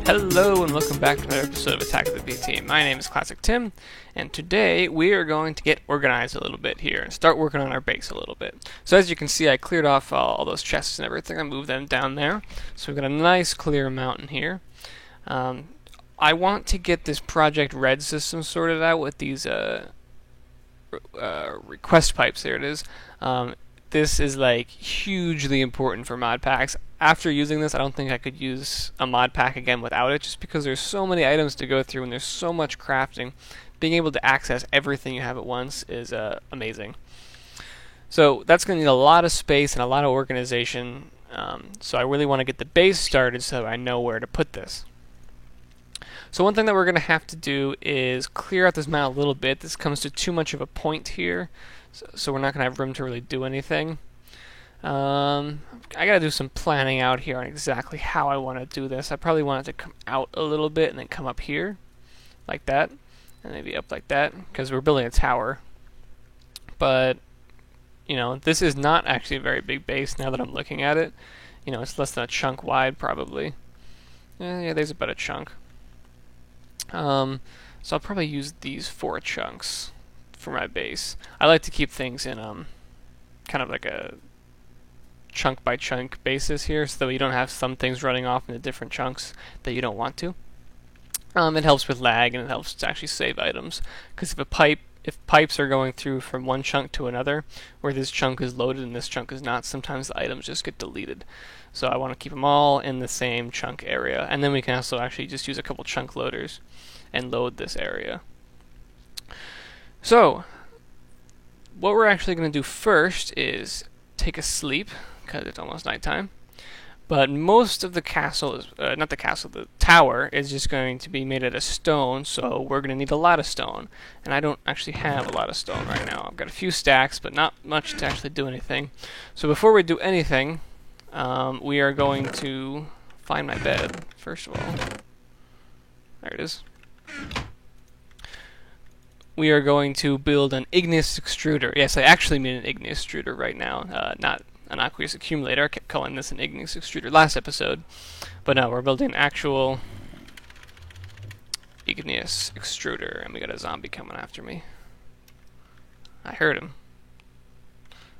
Hello and welcome back to another episode of Attack of the B-Team. My name is Classic Tim, and today we are going to get organized a little bit here and start working on our base a little bit. So as you can see, I cleared off all those chests and everything. I moved them down there. So we've got a nice clear mountain here. I want to get this Project Red system sorted out with these request pipes. There it is. This is like hugely important for mod packs. After using this, I don't think I could use a mod pack again without it, just because there's so many items to go through and there's so much crafting. Being able to access everything you have at once is amazing. So that's going to need a lot of space and a lot of organization. So I really want to get the base started so I know where to put this. So one thing that we're going to have to do is clear out this mountain a little bit. This comes to too much of a point here, so we're not going to have room to really do anything. I gotta do some planning out here on exactly how I want to do this. I probably want it to come out a little bit and then come up here, like that, and maybe up like that, because we're building a tower. But, you know, this is not actually a very big base now that I'm looking at it. You know, it's less than a chunk wide, probably. Yeah, there's about a chunk. So I'll probably use these 4 chunks for my base. I like to keep things in kind of like a chunk by chunk basis here, so that you don't have some things running off into different chunks that you don't want to. It helps with lag, and it helps to actually save items, because if pipes are going through from one chunk to another, where this chunk is loaded and this chunk is not, sometimes the items just get deleted. So I want to keep them all in the same chunk area, and then we can also actually just use a couple chunk loaders and load this area. So what we're actually going to do first is take a sleep, because it's almost nighttime. But most of the castle is, the tower is just going to be made out of stone, so we're going to need a lot of stone. And I don't actually have a lot of stone right now. I've got a few stacks, but not much to actually do anything. So before we do anything, we are going to find my bed, first of all. There it is. We are going to build an igneous extruder. Yes, I actually mean an igneous extruder right now, not an aqueous accumulator. I kept calling this an igneous extruder last episode. But no, we're building an actual igneous extruder, and we got a zombie coming after me. I heard him.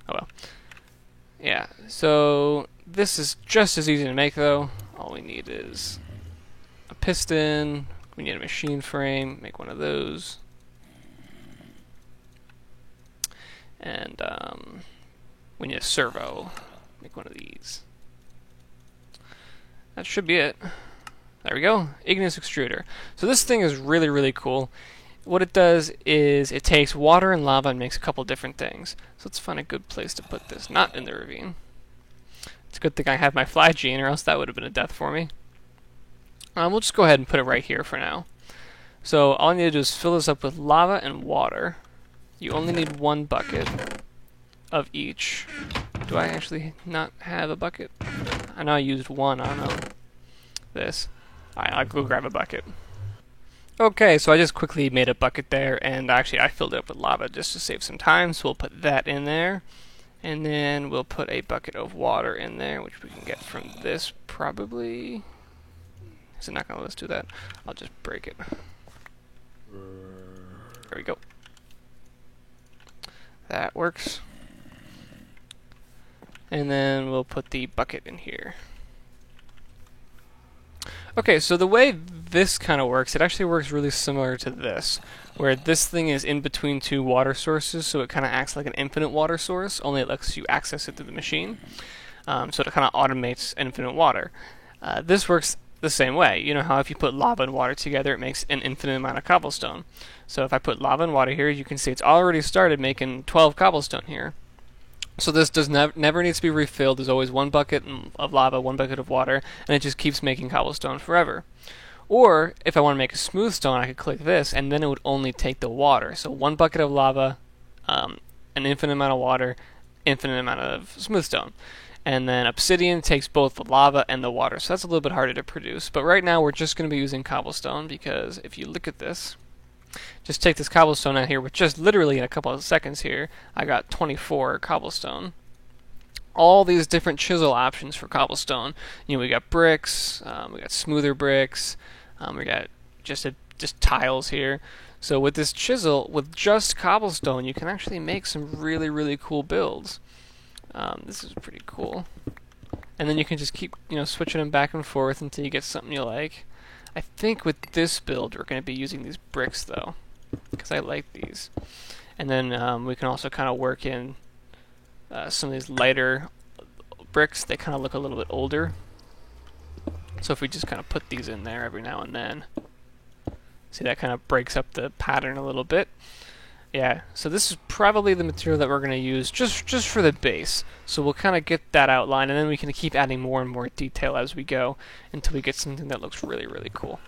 Oh well. Yeah, so this is just as easy to make, though. All we need is a piston. We need a machine frame. Make one of those. And we need a servo. Make one of these. That should be it. There we go. Igneous extruder. So this thing is really, really cool. What it does is it takes water and lava and makes a couple different things. So let's find a good place to put this. Not in the ravine. It's a good thing I have my fly gene, or else that would have been a death for me. We'll just go ahead and put it right here for now. So all I need to do is fill this up with lava and water. You only need 1 bucket of each. Do I actually not have a bucket? I know I used 1 on this. Alright, I'll go grab a bucket. Okay, so I just quickly made a bucket there, and actually I filled it up with lava just to save some time, so we'll put that in there. And then we'll put a bucket of water in there, which we can get from this probably. Is it not going to let us do that? I'll just break it. There we go. That works. And then we'll put the bucket in here. Okay, so the way this kind of works, it actually works really similar to this, where this thing is in between 2 water sources, so it kind of acts like an infinite water source, only it lets you access it through the machine. So it kind of automates infinite water. This works the same way. You know how if you put lava and water together, it makes an infinite amount of cobblestone. So if I put lava and water here, you can see it's already started making 12 cobblestone here. So this does never needs to be refilled. There's always 1 bucket of lava, 1 bucket of water, and it just keeps making cobblestone forever. Or if I want to make a smooth stone, I could click this, and then it would only take the water. So 1 bucket of lava, an infinite amount of water, infinite amount of smooth stone. And then obsidian takes both the lava and the water, so that's a little bit harder to produce. But right now we're just going to be using cobblestone, because if you look at this, just take this cobblestone out here with just literally in a couple of seconds here, I got 24 cobblestone. all these different chisel options for cobblestone. We got bricks, we got smoother bricks, we got just tiles here. So with this chisel, with just cobblestone, you can actually make some really, really cool builds. This is pretty cool. And then you can just keep, switching them back and forth until you get something you like. I think with this build, we're going to be using these bricks, though, because I like these. And then we can also kind of work in some of these lighter bricks. They kind of look a little bit older. So if we just kind of put these in there every now and then, see, that kind of breaks up the pattern a little bit. Yeah, so this is probably the material that we're going to use just for the base. So we'll kind of get that outline, and then we can keep adding more and more detail as we go until we get something that looks really, really cool.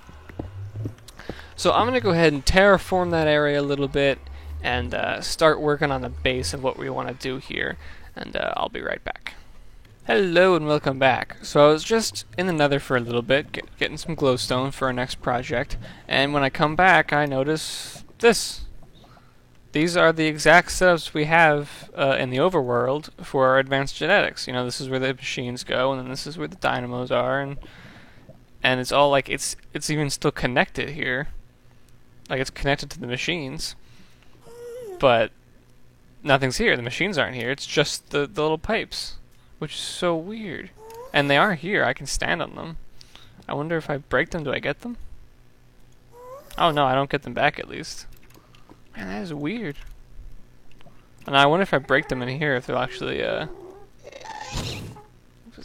So I'm going to go ahead and terraform that area a little bit and start working on the base of what we want to do here. And I'll be right back. Hello and welcome back. So I was just in the nether for a little bit, getting some glowstone for our next project, and when I come back I notice this. These are the exact setups we have in the overworld for our advanced genetics. This is where the machines go, and then this is where the dynamos are, and it's all like it's even still connected here. Like, it's connected to the machines, but nothing's here. The machines aren't here. It's just the little pipes, which is so weird. And they are here. I can stand on them. I wonder if I break them, do I get them? Oh no, I don't get them back at least. Man, that is weird. And I wonder if I break them in here, if they'll actually, there's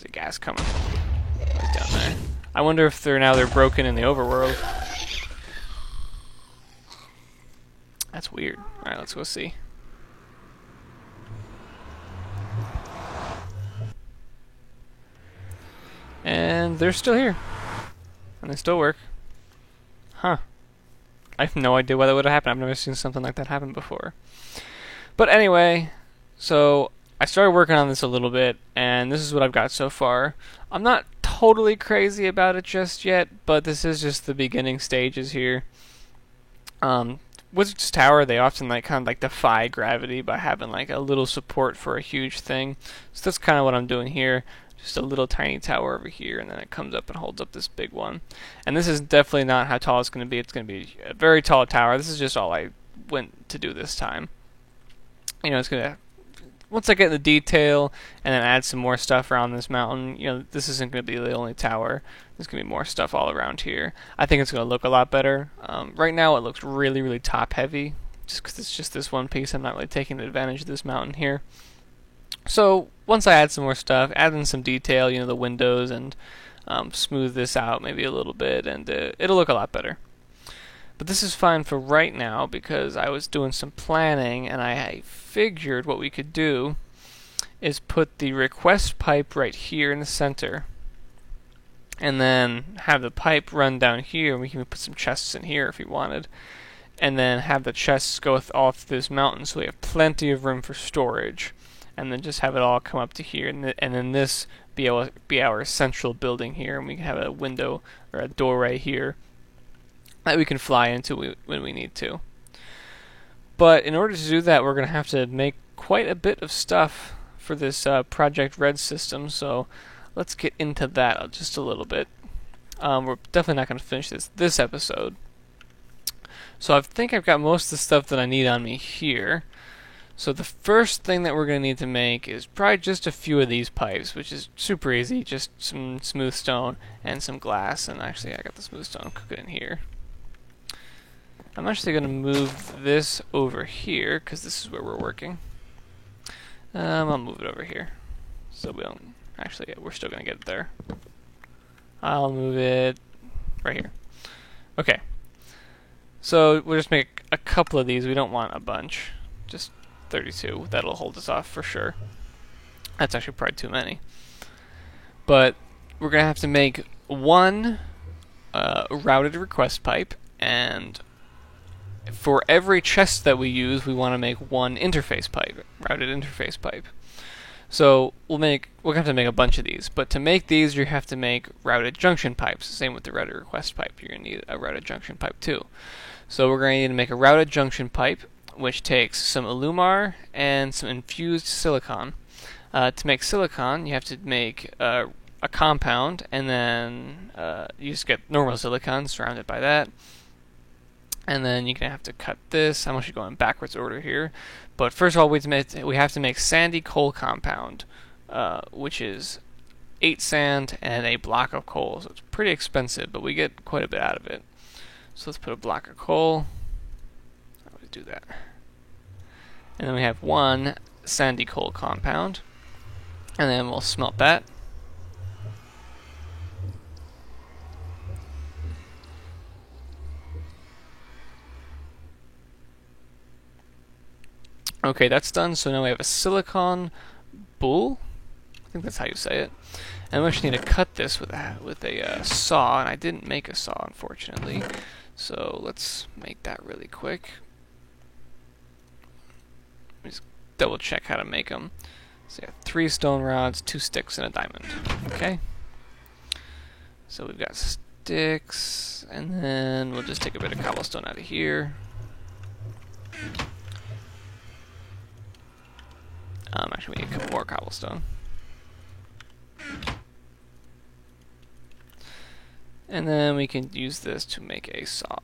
a gas coming. Right down there. I wonder if they're broken in the overworld. That's weird. Alright, let's go see. And they're still here. And they still work. Huh. I have no idea why that would have happened. I've never seen something like that happen before. But anyway, so I started working on this a little bit, and this is what I've got so far. I'm not totally crazy about it just yet, but this is just the beginning stages here. Wizard's Tower, they often kind of defy gravity by having a little support for a huge thing. So that's kind of what I'm doing here. Just a little tiny tower over here, and then it comes up and holds up this big one. And this is definitely not how tall it's going to be. It's going to be a very tall tower. This is just all I went to do this time. It's going to, once I get in the detail and then add some more stuff around this mountain, this isn't going to be the only tower. There's going to be more stuff all around here. I think it's going to look a lot better. Right now it looks really, really top heavy, just because it's just this one piece. I'm not really taking advantage of this mountain here. So once I add some more stuff, add in some detail, the windows, and smooth this out maybe a little bit, and it'll look a lot better. But this is fine for right now because I was doing some planning, and I figured what we could do is put the request pipe right here in the center, and then have the pipe run down here, and we can put some chests in here if we wanted, and then have the chests go off this mountain so we have plenty of room for storage. And then just have it all come up to here, and then this be our central building here, and we can have a window or a doorway here that we can fly into when we need to. But in order to do that, we're going to have to make quite a bit of stuff for this Project Red system, so let's get into that just a little bit. We're definitely not going to finish this episode. So I think I've got most of the stuff that I need on me here. So the first thing that we're going to need to make is probably just a few of these pipes, which is super easy, just some smooth stone and some glass. And actually I got the smooth stone cooking in here. I'm actually going to move this over here because this is where we're working. I'll move it over here so we don't, actually we're still going to get it there. I'll move it right here. Okay, so we'll just make a couple of these. We don't want a bunch, just 32. That'll hold us off for sure. That's actually probably too many. But we're going to have to make one routed request pipe, and for every chest that we use, we want to make one interface pipe, routed interface pipe. So we'll have to make a bunch of these, but to make these you have to make routed junction pipes. Same with the routed request pipe, you're going to need a routed junction pipe too. So we're going to need to make a routed junction pipe, which takes some Illumar and some infused silicon. To make silicon, you have to make a compound, and then you just get normal silicon surrounded by that. And then you're going to have to cut this. I'm actually going in backwards order here. But first of all, we have to make sandy coal compound, which is 8 sand and a block of coal. So it's pretty expensive, but we get quite a bit out of it. So let's put a block of coal. How do we do that? And then we have 1 sandy coal compound. And then we'll smelt that. Okay, that's done. So now we have a silicon boule. I think that's how you say it. And we actually need to cut this with a saw, and I didn't make a saw, unfortunately. So let's make that really quick. Let me just double check how to make them. So we have 3 stone rods, 2 sticks, and a diamond. Okay. So we've got sticks, and then we'll just take a bit of cobblestone out of here. Actually, we need a couple more cobblestone. And then we can use this to make a saw.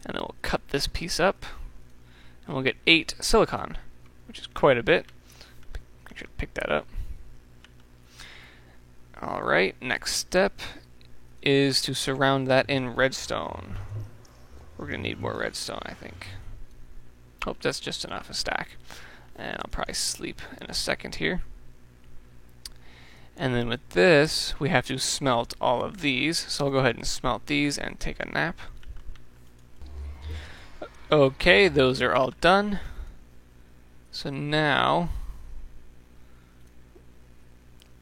And then we'll cut this piece up, and we'll get 8 silicon, which is quite a bit. I should pick that up. Alright, next step is to surround that in redstone. We're going to need more redstone, I think. Hope that's just enough, a stack. And I'll probably sleep in a second here. And then with this, we have to smelt all of these. So I'll go ahead and smelt these and take a nap. Okay, those are all done. So now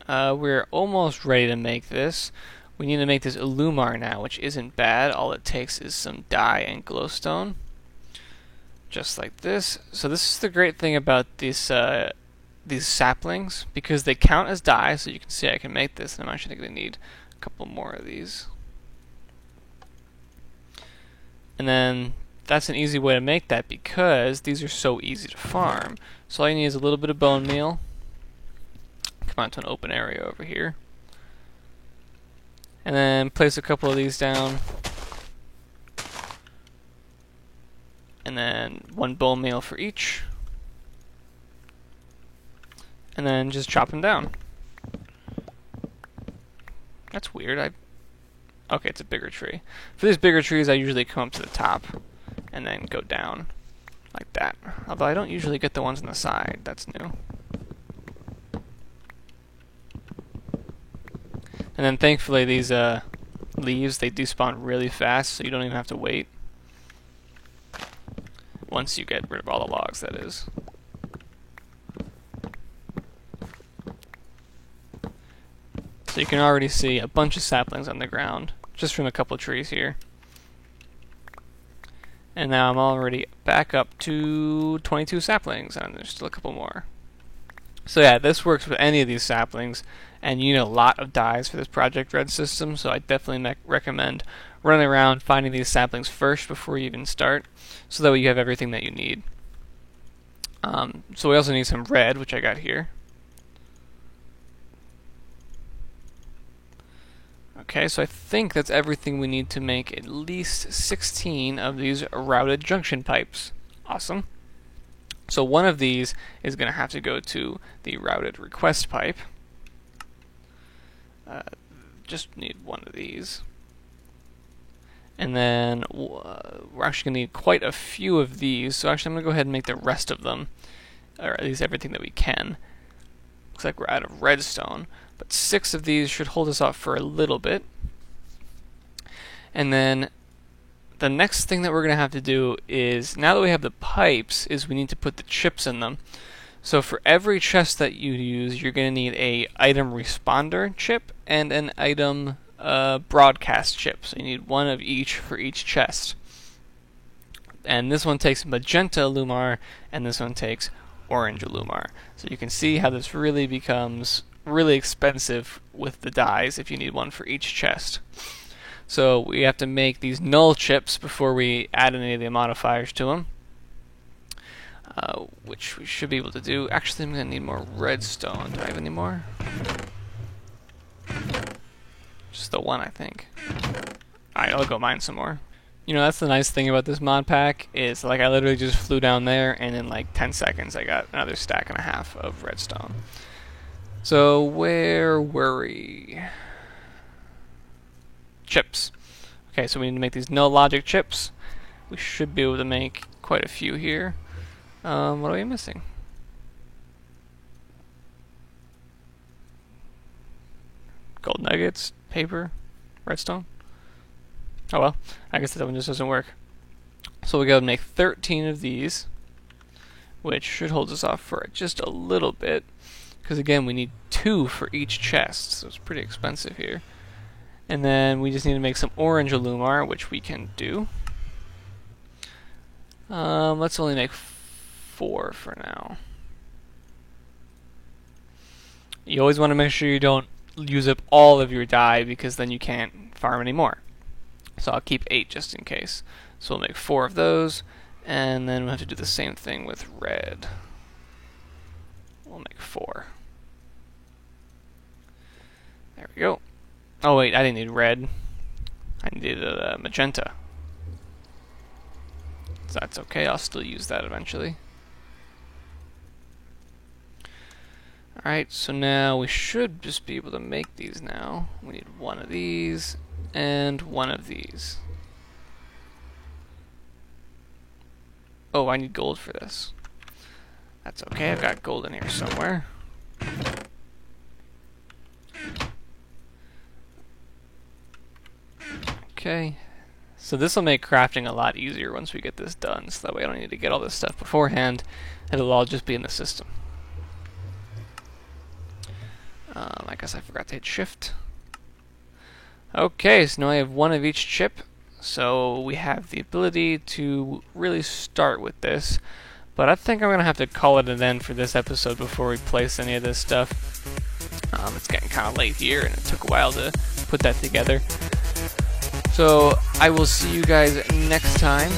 we're almost ready to make this. We need to make this Illumar now, which isn't bad. All it takes is some dye and glowstone. Just like this. So this is the great thing about these saplings, because they count as dye, so you can see I can make this, and I'm actually going to need a couple more of these. And then that's an easy way to make that, because these are so easy to farm. So all you need is a little bit of bone meal. Come on to an open area over here. And then place a couple of these down. And then 1 bone meal for each. And then just chop them down. That's weird. Okay, it's a bigger tree. For these bigger trees, I usually come up to the top and then go down like that. Although I don't usually get the ones on the side. That's new. And then thankfully these leaves, they despawn really fast, so you don't even have to wait. Once you get rid of all the logs, that is. So you can already see a bunch of saplings on the ground, just from a couple of trees here. And now I'm already back up to 22 saplings, and there's still a couple more. So yeah, this works with any of these saplings, and you need a lot of dyes for this Project Red system, so I definitely recommend running around finding these saplings first before you even start, so that way you have everything that you need. So we also need some red, which I got here. Okay, so I think that's everything we need to make at least 16 of these routed junction pipes. Awesome. So one of these is going to have to go to the routed request pipe. Just need one of these. And then we're actually going to need quite a few of these, so actually I'm going to go ahead and make the rest of them, or at least everything that we can. Looks like we're out of redstone, but 6 of these should hold us off for a little bit. And then the next thing that we're going to have to do is, now that we have the pipes, is we need to put the chips in them. So for every chest that you use, you're going to need a item responder chip and an item broadcast chip. So you need one of each for each chest. And this one takes magenta Illumar, and this one takes orange Illumar. So you can see how this really becomes really expensive with the dyes if you need one for each chest. So we have to make these null chips before we add any of the modifiers to them. which we should be able to do. Actually, I'm going to need more redstone. Do I have any more? Just the one, I think. Alright, I'll go mine some more. You know, that's the nice thing about this mod pack, is like I literally just flew down there and in like 10 seconds I got another stack and a half of redstone. So where were we? Chips. Okay, so we need to make these no logic chips. We should be able to make quite a few here. What are we missing? Gold nuggets, paper, redstone. Oh well, I guess that one just doesn't work. So we go and make 13 of these, which should hold us off for just a little bit, because again we need 2 for each chest, so it's pretty expensive here. And then we just need to make some orange Alumar, which we can do. Let's only make 4 for now. You always want to make sure you don't use up all of your dye, because then you can't farm anymore. So I'll keep 8 just in case. So we'll make 4 of those, and then we'll have to do the same thing with red. We'll make 4. There we go. Oh wait, I didn't need red. I needed magenta. So that's okay, I'll still use that eventually. Alright, so now we should just be able to make these now. We need 1 of these, and 1 of these. Oh, I need gold for this. That's okay, I've got gold in here somewhere. Okay, so this will make crafting a lot easier once we get this done, so that way I don't need to get all this stuff beforehand. It'll all just be in the system. I guess I forgot to hit shift. Okay, so now I have 1 of each chip, so we have the ability to really start with this. But I think I'm going to have to call it an end for this episode before we place any of this stuff. It's getting kind of late here, and it took a while to put that together. So I will see you guys next time.